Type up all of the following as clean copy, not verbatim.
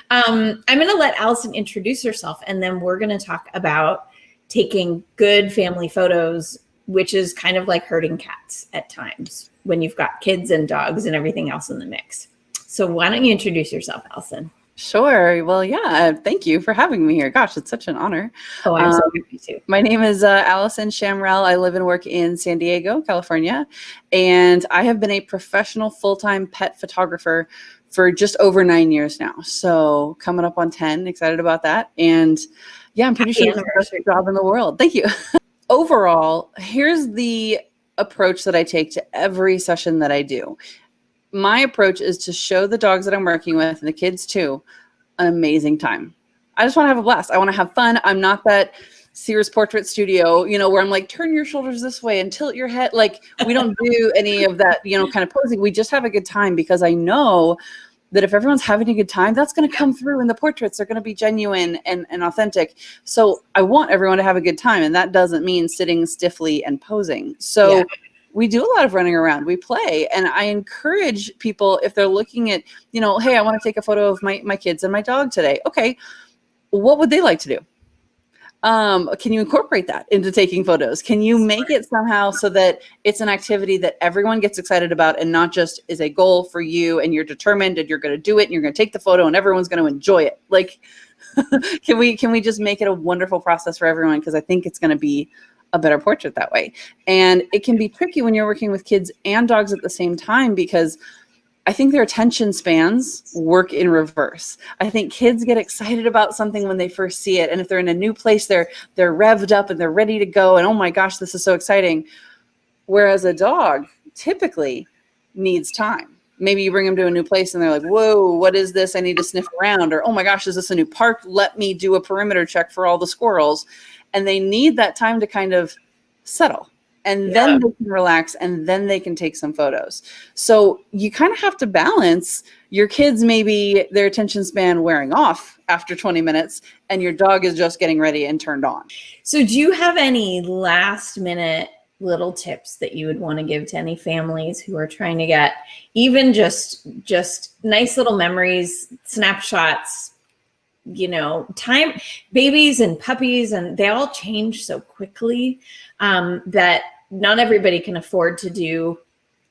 I'm going to let Allison introduce herself, and then we're going to talk about taking good family photos, which is kind of like herding cats at times when you've got kids and dogs and everything else in the mix. So why don't you introduce yourself, Allison? Sure. Well, yeah, thank you for having me here. Gosh, it's such an honor. Oh, I'm so happy to. My name is Allison Shamrell. I live and work in San Diego, California, and I have been a professional full-time pet photographer for just over 9 years now. So coming up on 10, excited about that. And yeah, I'm pretty sure it's the best job in the world. Thank you. Overall, here's the approach that I take to every session that I do. My approach is to show the dogs that I'm working with, and the kids too, an amazing time. I just want to have a blast. I want to have fun. I'm not that Sears portrait studio, where I'm like, turn your shoulders this way and tilt your head. Like, we don't do any of that, kind of posing. We just have a good time, because I know that if everyone's having a good time, that's going to come through in the portraits. They're going to be genuine and authentic. So I want everyone to have a good time. And that doesn't mean sitting stiffly and posing. So we do a lot of running around, we play. And I encourage people, if they're looking at, hey, I want to take a photo of my kids and my dog today. Okay, what would they like to do? Can you incorporate that into taking photos? Can you make it somehow so that it's an activity that everyone gets excited about, and not just is a goal for you and you're determined and you're going to do it and you're going to take the photo and everyone's going to enjoy it? Like, can we just make it a wonderful process for everyone? Because I think it's going to be a better portrait that way. And it can be tricky when you're working with kids and dogs at the same time, because I think their attention spans work in reverse. I think kids get excited about something when they first see it. And if they're in a new place, they're revved up and they're ready to go. And oh my gosh, this is so exciting. Whereas a dog typically needs time. Maybe you bring them to a new place and they're like, whoa, what is this? I need to sniff around. Or, oh my gosh, is this a new park? Let me do a perimeter check for all the squirrels. And they need that time to kind of settle. And then they can relax, and then they can take some photos. So you kind of have to balance your kids, maybe their attention span wearing off after 20 minutes, and your dog is just getting ready and turned on. So do you have any last minute little tips that you would want to give to any families who are trying to get even just nice little memories, snapshots, time? Babies and puppies, and they all change so quickly that not everybody can afford to do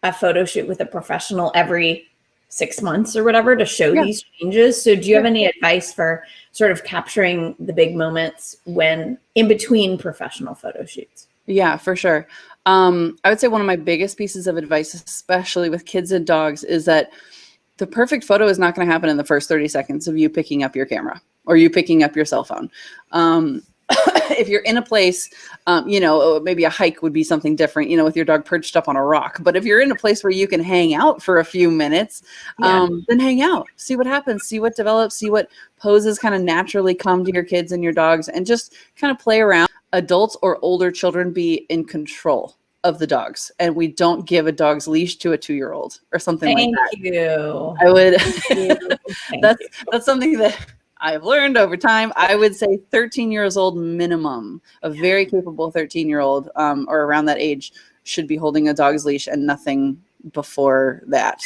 a photo shoot with a professional every 6 months or whatever to show these changes. So do you have any advice for sort of capturing the big moments when in between professional photo shoots? Yeah, for sure. I would say one of my biggest pieces of advice, especially with kids and dogs, is that the perfect photo is not going to happen in the first 30 seconds of you picking up your camera or you picking up your cell phone. If you're in a place, maybe a hike would be something different, with your dog perched up on a rock. But if you're in a place where you can hang out for a few minutes, then hang out, see what happens, see what develops, see what poses kind of naturally come to your kids and your dogs, and just kind of play around. Adults or older children be in control of the dogs, and we don't give a dog's leash to a 2-year-old or something like that. Thank you. I would. That's something that I've learned over time. I would say 13 years old minimum. A very capable 13-year-old or around that age should be holding a dog's leash, and nothing before that.